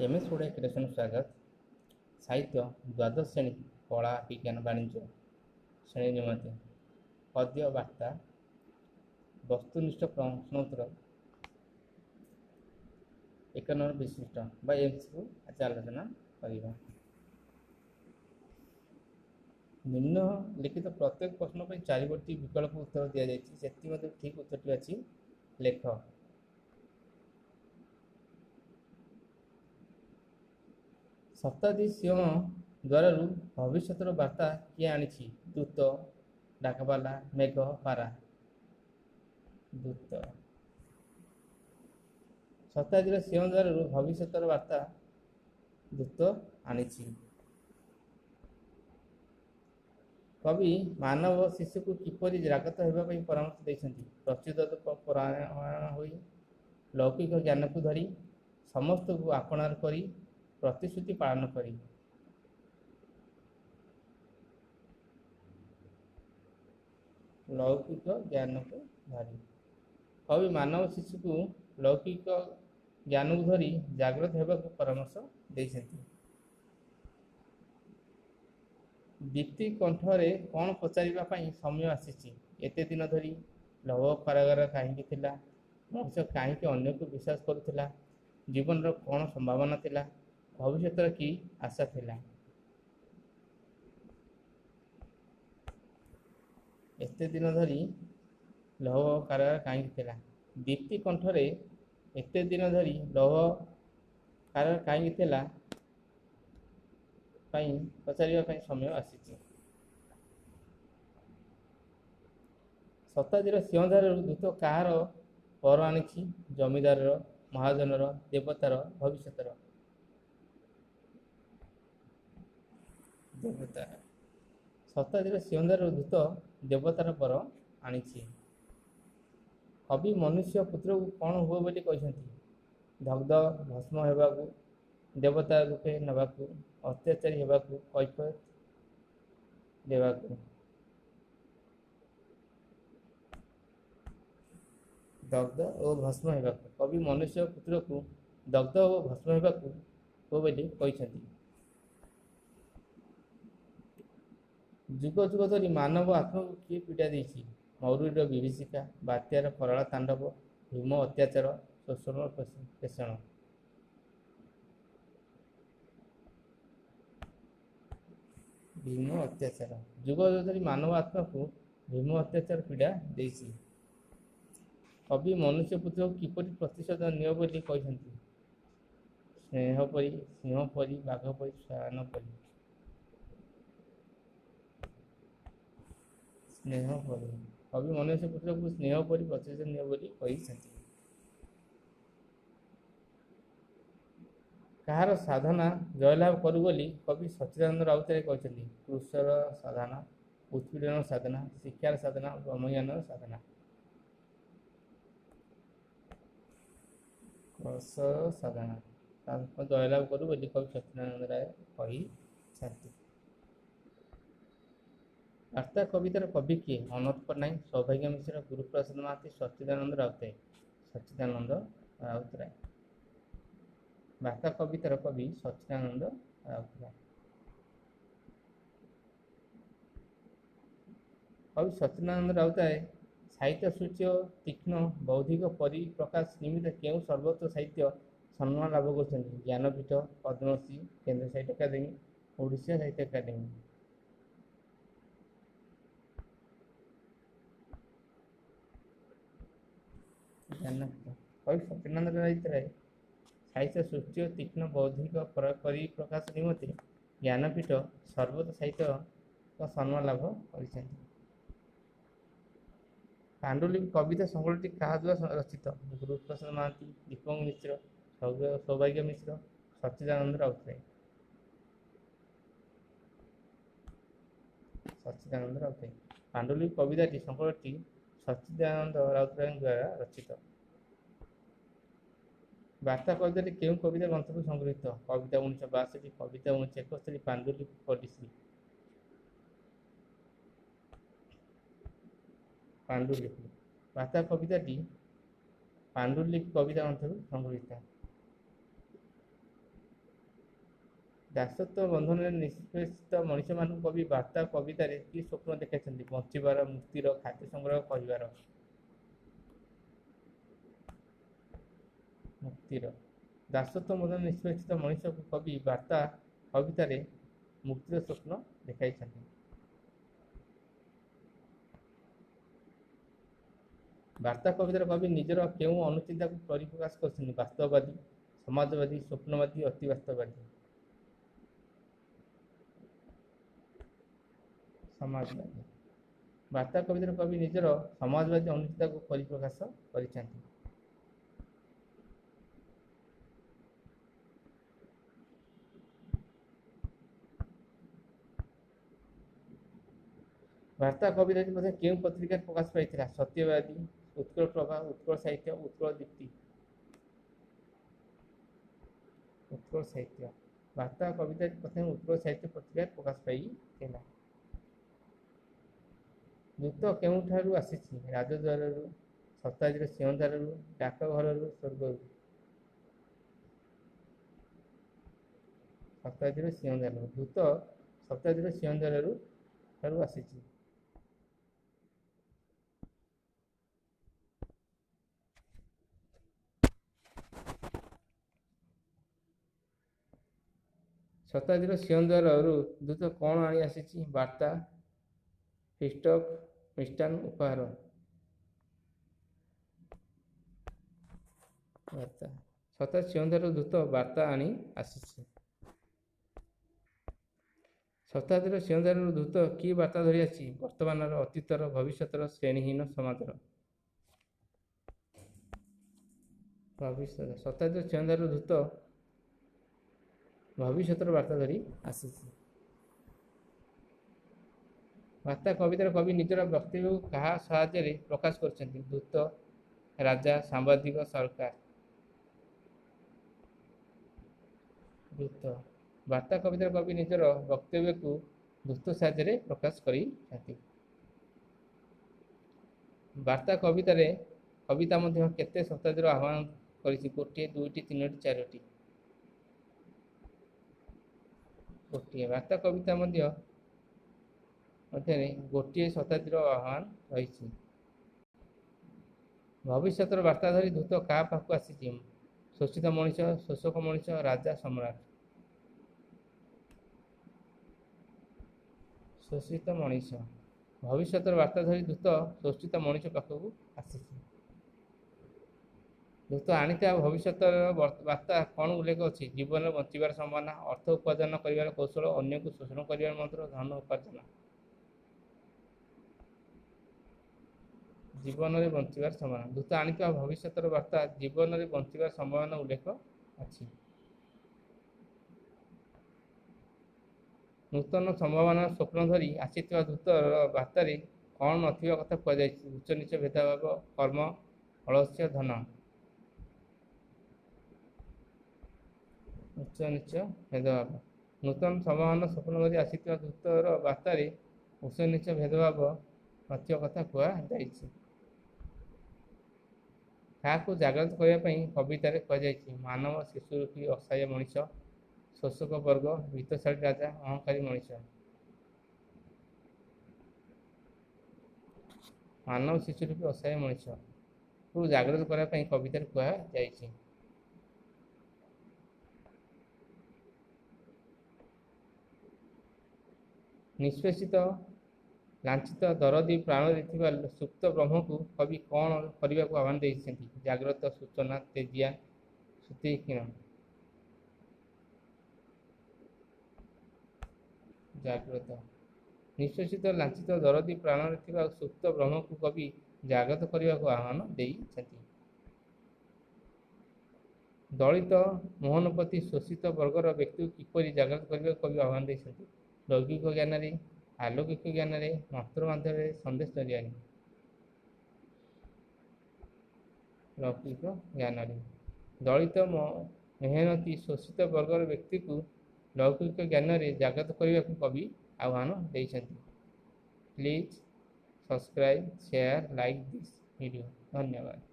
MS Odia creation ସ୍ୱାଗତ। ସାହିତ୍ୟ ଦ୍ୱାଦଶ ଶ୍ରେଣୀ କଳା ବିଜ୍ଞାନ ବାଣିଜ୍ୟ ଶ୍ରେଣୀ ନିମନ୍ତେ ପଦ୍ୟ ବାର୍ତ୍ତା ବସ୍ତୁନିଷ୍ଠ ପ୍ରଶ୍ନୋତ୍ତର 1 ନମ୍ବର ବିଶିଷ୍ଟ ବା ଏମ୍ସିକ୍ୟୁ ଆଜି ଆଲୋଚନା କରିବା। ନିମ୍ନଲିଖିତ ପ୍ରତ୍ୟେକ ପ୍ରଶ୍ନ ପାଇଁ 4ଟି ବିକଳ୍ପ ଉତ୍ତର ଦିଆଯାଇଛି। ସେଥିମଧ୍ୟରୁ ଠିକ୍ ଉତ୍ତରଟି ଅଛି ଲେଖ। ଶତାବ୍ଦୀ ସିଂହ ଦ୍ୱାରରୁ ଭବିଷ୍ୟତର ବାର୍ତ୍ତା କିଏ ଆଣିଛି? ଦୂତ, ଡାକବାଲା, ମେଘ, ପାରା। ଦୂତ। ଶତାବ୍ଦୀର ସିଂହ ଦ୍ୱାରରୁ ଭବିଷ୍ୟତର ବାର୍ତ୍ତା ଦୂତ ଆଣିଛି। କବି ମାନବ ଶିଶୁକୁ କିପରି ଜାଗ୍ରତ ହେବା ପାଇଁ ପରାମର୍ଶ ଦେଇଛନ୍ତି? ପ୍ରଚ୍ୟୁତ ପରାୟଣ ହୋଇ, ଲୌକିକ ଜ୍ଞାନକୁ ଧରି, ସମସ୍ତଙ୍କୁ ଆପଣାର କରି, ପ୍ରତିଶ୍ରୁତି ପାଳନ କରି। ଲୌକିକ ଜ୍ଞାନକୁ ଧରି। କବି ମାନବ ଶିଶୁକୁ ଲୌକିକ ଜ୍ଞାନକୁ ଧରି ଜାଗ୍ରତ ହେବାକୁ ପରାମର୍ଶ ଦେଇଛନ୍ତି। ଦୀପ୍ତି କଣ୍ଠରେ କ'ଣ ପଚାରିବା ପାଇଁ ସମୟ ଆସିଛି? ଏତେ ଦିନ ଧରି ଲୌହ କାରାଗାର କାହିଁକି ଥିଲା? ମଣିଷ କାହିଁକି ଅନ୍ୟକୁ ବିଶ୍ୱାସ କରୁଥିଲା? ଜୀବନର କ'ଣ ସମ୍ଭାବନା ଥିଲା? ଭବିଷ୍ୟତର କି ଆଶା ଥିଲା? ଏତେ ଦିନ ଧରି ଲୌହ କାରାଗାର କାହିଁକି ଥିଲା? ଦୀପ୍ତି କଣ୍ଠରେ ଏତେ ଦିନ ଧରି ଲୌହ କାରାଗାର କାହିଁକି ଥିଲା ପାଇଁ ପଚାରିବା ପାଇଁ ସମୟ ଆସିଛି। ଶତାବ୍ଦୀର ସିଂହଦ୍ୱାରରୁ ଦୂତ କାହାର ପର ଆଣିଛି? ଜମିଦାରର, ମହାଜନର, ଦେବତାର, ଭବିଷ୍ୟତର। ଦେବତାର। ଶତାବ୍ଦୀର ସିଂହଦ୍ୱାରରୁ ଦୂତ ଦେବତାର ପର ଆଣିଛି। କବି ମନୁଷ୍ୟ ପୁତ୍ରକୁ କ'ଣ ହୁଏ ବୋଲି କହିଛନ୍ତି? ଦଗ୍ଧ ଭସ୍ମ ହେବାକୁ, ଦେବତା ରୂପେ ନେବାକୁ, ଅତ୍ୟାଚାରୀ ହେବାକୁ, କୈଫିୟତ ଦେବାକୁ। ଦଗ୍ଧ ଓ ଭସ୍ମ ହେବାକୁ। କବି ମନୁଷ୍ୟ ପୁତ୍ରକୁ ଦଗ୍ଧ ଓ ଭସ୍ମ ହେବାକୁ ହୁଏ ବୋଲି କହିଛନ୍ତି। ଯୁଗ ଯୁଗ ଧରି ମାନବ ଆତ୍ମାକୁ କିଏ ପୀଡ଼ା ଦେଇଛି? ମରୁଡ଼ିର ବିଭୀଷିକା, ବାତ୍ୟାର କରାଳ ତାଣ୍ଡବ, ଭୀମ ଅତ୍ୟାଚାର, ଶୋଷଣର ପେଷଣ। ଭୀମ ଅତ୍ୟାଚାର। ଯୁଗ ଯୁଗ ଧରି ମାନବ ଆତ୍ମାକୁ ଭୀମ ଅତ୍ୟାଚାର ପୀଡ଼ା ଦେଇଛି। କବି ମନୁଷ୍ୟ ପୁତ୍ରକୁ କିପରି ପ୍ରତିଶୋଧ ନିଅ ବୋଲି କହିଛନ୍ତି? ସ୍ନେହ ପରି, ସିଂହ ପରି, ବାଘ ପରି, ଶ୍ୱାନ ପରି। ସ୍ନେହ ପରି। କବି ମନୁଷ୍ୟ ପୁତ୍ରକୁ ସ୍ନେହ ପରି ପ୍ରତିଶୋଧ ନିଅ ବୋଲି କହିଛନ୍ତି। କାହାର ସାଧନା ଜୟଲାଭ କରୁ ବୋଲି କବି ସଚ୍ଚିଦାନନ୍ଦ ରାଉତରାୟ କହିଛନ୍ତି? କୃଷର ସାଧନା, ଉତ୍ପୀଡ଼ନର ସାଧନା, ଶିକ୍ଷାର ସାଧନା, ବ୍ରହ୍ମଜ୍ଞାନର ସାଧନା। କୃଷର ସାଧନା ଜୟଲାଭ କରୁ ବୋଲି କବି ସଚ୍ଚିଦାନନ୍ଦ ରାୟ କହିଛନ୍ତି। ବାର୍ତ୍ତା କବିତାର କବି କିଏ? ଅନନ୍ତ ପଟ୍ଟନାୟକ, ସୌଭାଗ୍ୟ ମିଶ୍ର, ଗୁରୁପ୍ରସାଦ ମହାନ୍ତି, ସଚ୍ଚିଦାନନ୍ଦ ରାଉତରାୟ। ସଚ୍ଚିଦାନନ୍ଦ ରାଉତରାୟ। ବାର୍ତ୍ତା କବିତାର କବି ସଚ୍ଚିଦାନନ୍ଦ ରାଉତରାୟ। କବି ସଚ୍ଚିଦାନନ୍ଦ ରାଉତରାୟ ସାହିତ୍ୟ ସୂଚ୍ୟ ତୀକ୍ଷ୍ଣ ବୌଦ୍ଧିକ ପରିପ୍ରକାଶ ନିମିତ୍ତ କେଉଁ ସର୍ବୋଚ୍ଚ ସାହିତ୍ୟ ସମ୍ମାନ ଲାଭ କରିଛନ୍ତି? ଜ୍ଞାନପୀଠ, ପଦ୍ମଶ୍ରୀ, କେନ୍ଦ୍ର ସାହିତ୍ୟ ଏକାଡେମୀ, ଓଡ଼ିଶା ସାହିତ୍ୟ ଏକାଡେମୀ। ଜ୍ଞାନପୀଠ। କବି ସଚ୍ଚିଦାନନ୍ଦ ରାଉତରାୟ ସାହିତ୍ୟ ସୂଚ୍ୟ ତୀକ୍ଷ୍ଣ ବୌଦ୍ଧିକ ପରିପ୍ରକାଶ ନିମନ୍ତେ ଜ୍ଞାନପୀଠ ସର୍ବୋଚ୍ଚ ସାହିତ୍ୟ ସମ୍ମାନ ଲାଭ କରିଛନ୍ତି। ପାଣ୍ଡୁଲିପି କବିତା ସଂକଳନଟି କାହା ଦ୍ୱାରା ରଚିତ? ଗୁରୁପ୍ରସାଦ ମହାନ୍ତି, ଦୀପକ ମିଶ୍ର, ସୌଭାଗ୍ୟ ମିଶ୍ର, ସଚ୍ଚିଦାନନ୍ଦ ରାଉତରାୟ। ସଚ୍ଚିଦାନନ୍ଦ ରାଉତରାୟ। ପାଣ୍ଡୁଲିପି କବିତାଟି ସଂକଳନଟି ସଚ୍ଚିଦାନନ୍ଦ ରାଉତରାୟଙ୍କ ଦ୍ୱାରା ରଚିତ। ବାର୍ତ୍ତା କବିତାଟି କେଉଁ କବିତା ଗ୍ରନ୍ଥରୁ ସଂଗୃହୀତ? କବିତା 1962, କବିତା 1971, ପାଣ୍ଡୁଲିପି ପଦ୍ୟଶ୍ରୀ। ପାଣ୍ଡୁଲିପି। ବାର୍ତ୍ତା କବିତାଟି ପାଣ୍ଡୁଲିପି କବିତା ଗ୍ରନ୍ଥରୁ ସଂଗୃହୀତ। ଦାସତ୍ୱ ବନ୍ଧନରେ ନିଷ୍ପେଷିତ ମଣିଷମାନଙ୍କୁ କବି ବାର୍ତ୍ତା କବିତାରେ କି ସ୍ୱପ୍ନ ଦେଖାଇଛନ୍ତି? ବଞ୍ଚିବାର, ମୁକ୍ତିର, ଖାଦ୍ୟ ସଂଗ୍ରହ କରିବାର। ମୁକ୍ତିର। ଦାସତ୍ୱ ବନ୍ଧନରେ ନିଷ୍ପେଷିତ ମଣିଷକୁ କବି ବାର୍ତ୍ତା କବିତାରେ ମୁକ୍ତିର ସ୍ୱପ୍ନ ଦେଖାଇଛନ୍ତି। ବାର୍ତ୍ତା କବିତାରେ କବି ନିଜର କେଉଁ ଅନୁଚିନ୍ତାକୁ ପରିପ୍ରକାଶ କରିଛନ୍ତି? ବାସ୍ତବବାଦୀ, ସମାଜବାଦୀ, ସ୍ୱପ୍ନବାଦୀ, ଅତିବାସ୍ତବବାଦୀ। ସମାଜବାଦୀ। ବାର୍ତ୍ତା କବିତାରେ କବି ନିଜର ସମାଜବାଦୀ ଅନୁଚିନ୍ତାକୁ ପରିପ୍ରକାଶ କରିଛନ୍ତି। ବାର୍ତ୍ତା କବିତାଟି ମଧ୍ୟ କେଉଁ ପତ୍ରିକାରେ ପ୍ରକାଶ ପାଇଥିଲା? ସତ୍ୟବାଦୀ, ଉତ୍କଳ ପ୍ରଭା, ଉତ୍କଳ ସାହିତ୍ୟ, ଉତ୍କଳ ଦୀପ୍ତି। ଉତ୍କଳ ସାହିତ୍ୟ। ବାର୍ତ୍ତା କବିତାଟି ପ୍ରଥମେ ଉତ୍କଳ ସାହିତ୍ୟ ପତ୍ରିକାରେ ପ୍ରକାଶ ପାଇଥିଲା। ଦୂତ କେଉଁଠାରୁ ଆସିଛି? ରାଜଦ୍ୱାରରୁ, ଶତାବ୍ଦୀର ସିଂହଦ୍ୱାରରୁ, ଡାକଘରରୁ, ସ୍ୱର୍ଗରୁ। ଶତାବ୍ଦୀର ସିଂହଦ୍ୱାରରୁ। ଦୂତ ଶତାବ୍ଦୀର ସିଂହଦ୍ୱାରରୁ ଆସିଛି। ଶତାବ୍ଦୀର ସିଂହଦ୍ୱାରରୁ ଦୂତ କ'ଣ ଆଣି ଆସିଛି? ବାର୍ତ୍ତା, ପିଷ୍ଟକ, ମିଷ୍ଟାନ୍ନ, ଉପହାର। ବାର୍ତ୍ତା। ଶତାବ୍ଦୀ ସିଂହଦ୍ୱାରରୁ ଦୂତ ବାର୍ତ୍ତା ଆଣି ଆସିଛି। ଶତାବ୍ଦୀର ସିଂହଦ୍ୱାରରୁ ଦୂତ କି ବାର୍ତ୍ତା ଧରି ଆସିଛି? ବର୍ତ୍ତମାନର, ଅତୀତର, ଭବିଷ୍ୟତର, ଶ୍ରେଣୀହୀନ ସମାଜର। ଭବିଷ୍ୟତ। ଶତାବ୍ଦୀର ସିଂହଦ୍ୱାରରୁ ଦୂତ ଭବିଷ୍ୟତର ବାର୍ତ୍ତା ଧରି ଆସିଛି। ବାର୍ତ୍ତା କବିତାରେ କବି ନିଜର ବକ୍ତବ୍ୟକୁ କାହା ସାହାଯ୍ୟରେ ପ୍ରକାଶ କରିଛନ୍ତି? ଦୂତ, ରାଜା, ସାମ୍ବାଦିକ, ସରକାର। ଦୂତ। ବାର୍ତ୍ତା କବିତାରେ କବି ନିଜର ବକ୍ତବ୍ୟକୁ ଦୂତ ସାହାଯ୍ୟରେ ପ୍ରକାଶ କରିଛନ୍ତି। ବାର୍ତ୍ତା କବିତା ମଧ୍ୟ କେତେ ଶତାବ୍ଦୀର ଆହ୍ୱାନ କରିଛି? ଗୋଟିଏ, ଦୁଇଟି, ତିନୋଟି, ଚାରୋଟି। ଗୋଟିଏ। ବାର୍ତ୍ତା କବିତା ମଧ୍ୟରେ ଗୋଟିଏ ଶତାବ୍ଦୀର ଆହ୍ୱାନ ରହିଛି। ଭବିଷ୍ୟତର ବାର୍ତ୍ତା ଧରି ଦୂତ କାହା ପାଖକୁ ଆସିଛି? ଶୋଷିତ ମଣିଷ, ଶୋଷକ ମଣିଷ, ରାଜା, ସମ୍ରାଟ। ଶୋଷିତ ମଣିଷ। ଭବିଷ୍ୟତର ବାର୍ତ୍ତା ଧରି ଦୂତ ଶୋଷିତ ମଣିଷ ପାଖକୁ ଆସିଛି। ଦୂତ ଆଣିଥିବା ଭବିଷ୍ୟତର ବାର୍ତ୍ତା କ'ଣ ଉଲ୍ଲେଖ ଅଛି? ଜୀବନରେ ବଞ୍ଚିବାର ସମ୍ଭାବନା, ଅର୍ଥ ଉପାର୍ଜନ କରିବାର କୌଶଳ, ଅନ୍ୟକୁ ଶୋଷଣ କରିବାର ମନ୍ତ୍ର, ଧନ ଉପାର୍ଜନ। ଜୀବନରେ ବଞ୍ଚିବାର ସମ୍ଭାବନା। ଦୂତ ଆଣିଥିବା ଭବିଷ୍ୟତର ବାର୍ତ୍ତା ଜୀବନରେ ବଞ୍ଚିବାର ସମ୍ଭାବନା ଉଲ୍ଲେଖ ଅଛି। ନୂତନ ସମ୍ଭାବନାର ସ୍ୱପ୍ନ ଧରି ଆସିଥିବା ଦୂତର ବାର୍ତ୍ତାରେ କ'ଣ ନଥିବା କଥା କୁହାଯାଇଛି? ଉଚ୍ଚ ନୀଚ ଭେଦଭାବ, କର୍ମ, ଅଳସ୍ୟ, ଧନ। ଉଚ୍ଚ ନୀଚ ଭେଦଭାବ। ନୂତନ ସମ୍ଭାବନାର ସ୍ୱପ୍ନ ଧରି ଆସିଥିବା ଦୂତର ବାର୍ତ୍ତାରେ ଉଚ୍ଚ ନୀଚ ଭେଦଭାବ ନଥିବା କଥା କୁହାଯାଇଛି। କାହାକୁ ଜାଗ୍ରତ କରିବା ପାଇଁ କବିତାରେ କୁହାଯାଇଛି? ମାନବ, ଶିଶୁରୂପୀ ଅସହାୟ ମଣିଷ, ଶୋଷକ ବର୍ଗ, ବିତ୍ତଶାଳୀ ରାଜା, ଅହଂକାରୀ ମଣିଷ। ମାନବ, ଶିଶୁରୂପୀ ଅସହାୟ ମଣିଷକୁ ଜାଗ୍ରତ କରିବା ପାଇଁ କବିତାରେ କୁହାଯାଇଛି। ନିଷ୍ପେଷିତ, ଲାଞ୍ଛିତ, ଦରଦୀ ପ୍ରାଣରେ ଥିବା ସୁପ୍ତ ବ୍ରହ୍ମକୁ କବି କ'ଣ କରିବାକୁ ଆହ୍ୱାନ ଦେଇଛନ୍ତି? ଜାଗ୍ରତ, ସୂଚନା, ତେଜିଆ, ସୁତୀକ୍ଷ୍ଣ। ଜାଗ୍ରତ। ନିଷ୍ପେଷିତ, ଲାଞ୍ଛିତ, ଦରଦୀ ପ୍ରାଣରେ ଥିବା ସୁପ୍ତ ବ୍ରହ୍ମକୁ କବି ଜାଗ୍ରତ କରିବାକୁ ଆହ୍ୱାନ ଦେଇଛନ୍ତି। ଦଳିତ, ମୋହନପତି, ଶୋଷିତ ବର୍ଗର ବ୍ୟକ୍ତିକୁ କିପରି ଜାଗ୍ରତ କରିବାକୁ କବି ଆହ୍ୱାନ ଦେଇଛନ୍ତି? ଲୌକିକ ଜ୍ଞାନରେ, ଆଲୌକିକ ଜ୍ଞାନରେ, ମନ୍ତ୍ର ମାଧ୍ୟମରେ, ସନ୍ଦେଶ ଜରିଆରେ। ଲୌକିକ ଜ୍ଞାନରେ। ଦଳିତ, ମେହନତୀ, ଶୋଷିତ ବର୍ଗର ବ୍ୟକ୍ତିକୁ ଲୌକିକ ଜ୍ଞାନରେ ଜାଗ୍ରତ କରିବାକୁ କବି ଆହ୍ୱାନ ଦେଇଛନ୍ତି। Please subscribe, share, like this video. ଧନ୍ୟବାଦ।